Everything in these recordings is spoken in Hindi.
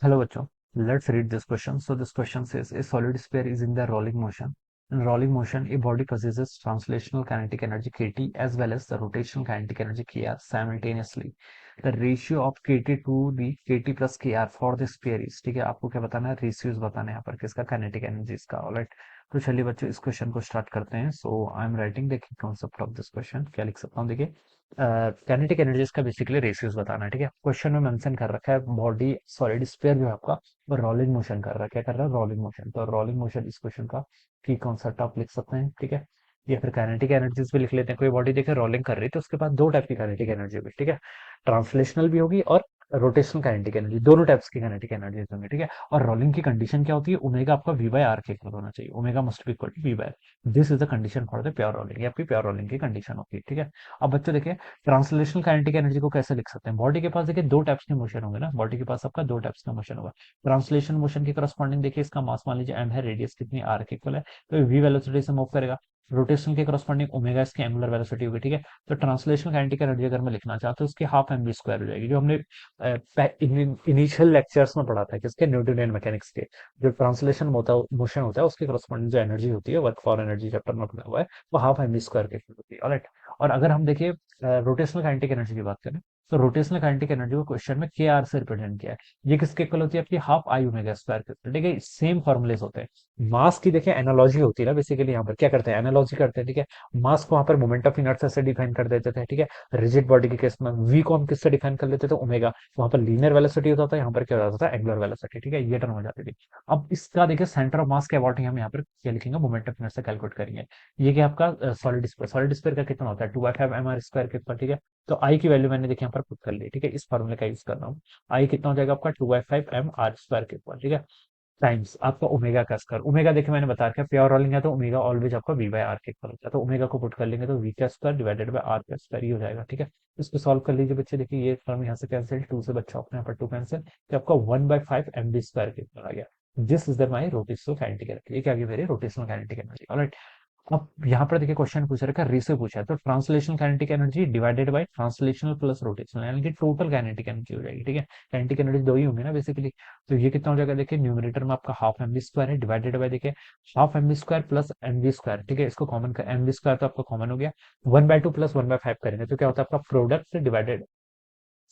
Hello, bachcho. Let's read this question. So this question says a solid sphere is in the rolling motion. In rolling motion, a body possesses translational kinetic energy kT as well as the rotational kinetic energy kr simultaneously. The ratio of kT to the kT plus kr for the sphere is, ठीक है, आपको क्या बताना है, रेशियोज बताना है यहाँ पर किसका, काइनेटिक एनर्जीज का। ऑलराइट, तो चलिए बच्चों इस क्वेश्चन को स्टार्ट करते हैं। So I am writing the concept of this question. क्या लिख सकता हूँ, देखिए काइनेटिक एनर्जीज का बेसिकली रेशियोज बताना है। ठीक है, क्वेश्चन में मेंशन कर रखा है बॉडी सॉलिड स्फीयर जो है आपका वो रोलिंग मोशन कर रहा है। क्या कर रहा है, रोलिंग मोशन। तो रोलिंग मोशन इस क्वेश्चन का की कॉन्सेप्ट आप लिख सकते हैं। ठीक है, या फिर काइनेटिक एनर्जीज भी लिख लेते हैं। कोई बॉडी देखे रोलिंग कर रही है तो उसके पास दो टाइप की काइनेटिक एनर्जी होगी। ठीक है, ट्रांसलेशनल भी होगी और रोटेशनल काइनेटिक एनर्जी, दोनों टाइप्स की काइनेटिक एनर्जीज होंगी। ठीक है, और रोलिंग की कंडीशन क्या होती है, ओमेगा आपका वी बाय आर के इक्वल होना चाहिए। Omega must be equal to V by, this is the condition for the pure rolling. ये आपकी प्योर रोलिंग की कंडीशन होती है। ठीक है, अब बच्चों देखिए ट्रांसलेशनल काइनेटिक एनर्जी को कैसे लिख सकते हैं। बॉडी के पास देखिए दो टाइप्स के मोशन होंगे ना, बॉडी के पास आपका दो टाइप्स का मोशन होगा। ट्रांसलेशन मोशन के करस्पॉन्डिंग देखिए इसका मास मान लीजिए एम है, रेडियस कितनी आर के इक्वल है, तो वी वेलोसिटी से मूव करेगा। रोटेशन के करस्पॉन्डिंग ओमेगा इसकी एंगुलर वेलोसिटी होगी। ठीक है, तो ट्रांसलेशनल काइनेटिक एनर्जी अगर मैं लिखना चाहता हूँ उसकी हाफ एम वी स्क्वायर हो जाएगी, जो हमने इनिशियल लेक्चर्स में पढ़ा था किसके, न्यूटोनियन मैकेनिक्स के। जो ट्रांसलेशन होता है, मोशन होता है, उसके करस्पॉन्डिंग जो एनर्जी होती है, वर्क फॉर एनर्जी चैप्टर में पढ़ा हुआ है, वो हाफ एम वी स्क्वायर के इक्वल होती है। ऑलराइट, और अगर हम देखिए रोटेशनल काइनेटिक एनर्जी की बात करें तो रोटेशनल काइनेटिक एनर्जी को क्वेश्चन में के आर से रिप्रेजेंट किया है। ये किसके इक्वल होती है, आपकी हाफ आई ओमेगा स्क्वायर के इक्वल। ठीक है, सेम फॉर्मुलेस होते हैं। मास की देखिए एनालॉजी होती है ना, बेसिकली यहाँ पर क्या करते हैं, एनालॉजी करते हैं। ठीक है, मास को वहां पर मोमेंट ऑफ इनर्शिया से डिफाइन कर देते थे। ठीक है, रिजिड बॉडी के केस में वी को हम किससे डिफाइन कर लेते थे, ओमेगा। वहां पर लीनियर वेलोसिटी होता था, यहाँ पर क्या हो जाता था, एंगुलर वेलोसिटी। ठीक है, ये टर्म हो जाती थी। अब इसका देखिए सेंटर ऑफ मास के अबाउट हम यहाँ पर क्या लिखेंगे, मोमेंट ऑफ इनर्शिया कैलकुलेट करेंगे। ये क्या आपका सॉलिड स्फीयर का कितना होता है, 2/5 एम आर स्क्वायर के ऊपर। ठीक है, तो आई की वैल्यू मैंने देखिए यहाँ पर पुट कर ली। ठीक है, इस फॉर्मूले का यूज कर रहा हूँ। आई कितना हो जाएगा आपका, 2/5 एम आर स्क्वायर के ऊपर। ठीक है, टाइम्स आपका ओमेगा का स्क्वायर। ओमेगा देखिए मैंने बता रखा है प्योर रोलिंग है तो ओमेगा ऑलवेज आपका वी बाय आर के इक्वल होता है। तो ओमेगा को पुट कर लेंगे तो वी का स्क्वायर डिवाइडेड बाय आर का स्क्वायर ही हो जाएगा। ठीक है, इसको सॉल्व कर लीजिए बच्चे। देखिए ये टर्म यहाँ से कैंसिल, टू से बच्चा अपने यहाँ पर टू कैंसिल, तो आपका 1/5 एम बी स्क्वायर के इक्वल आ गया। This is the my rotational kinetic energy. ये क्या आ गई मेरी रोटेशनल काइनेटिक एनर्जी। ऑलराइट, अब यहाँ पर देखिए क्वेश्चन पूछ रखा है, रेशियो पूछा है, तो translational kinetic energy divided by translational plus rotational, यानी कि टोटल काइनेटिक एनर्जी हो जाएगी। ठीक है, काइनेटिक एनर्जी दो ही होंगे ना बेसिकली, तो ये कितना हो जाएगा, देखिए न्यूमरेटर में आपका हाफ एम वी स्क्वायर है, डिवाइडेड बाय देखिए half M V square plus M V square. ठीक है, इसको कॉमन कर, एम वी स्क्वायर तो आपका कॉमन हो गया, 1/2 प्लस 1/5 करेंगे तो क्या होता है आपका product divided,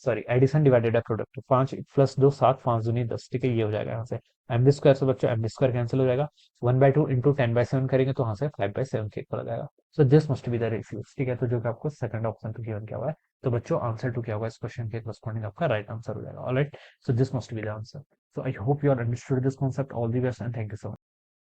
sorry addition divided है प्रोडक्ट। 5 + 2 7, 5 दूनी 10। ठीक है, ये हो जाएगा यहाँ से एम बी स्क्वायर से बच्चों एम बी स्क्वायर कैंसिल हो जाएगा। 1/2 इंटू 10/7 करेंगे तो यहाँ से 5/7 के इक्वल आ जाएगा। सो this must be the ratio. ठीक है, तो जो कि आपको सेकंड ऑप्शन पे गिवन किया हुआ है, तो बच्चों आंसर टू क्या होगा इस क्वेश्चन के करस्पॉन्डिंग आपका राइट आंसर हो जाएगा। Alright, so this must be the answer. So I hope you are understood this concept. All the best and thank you so much.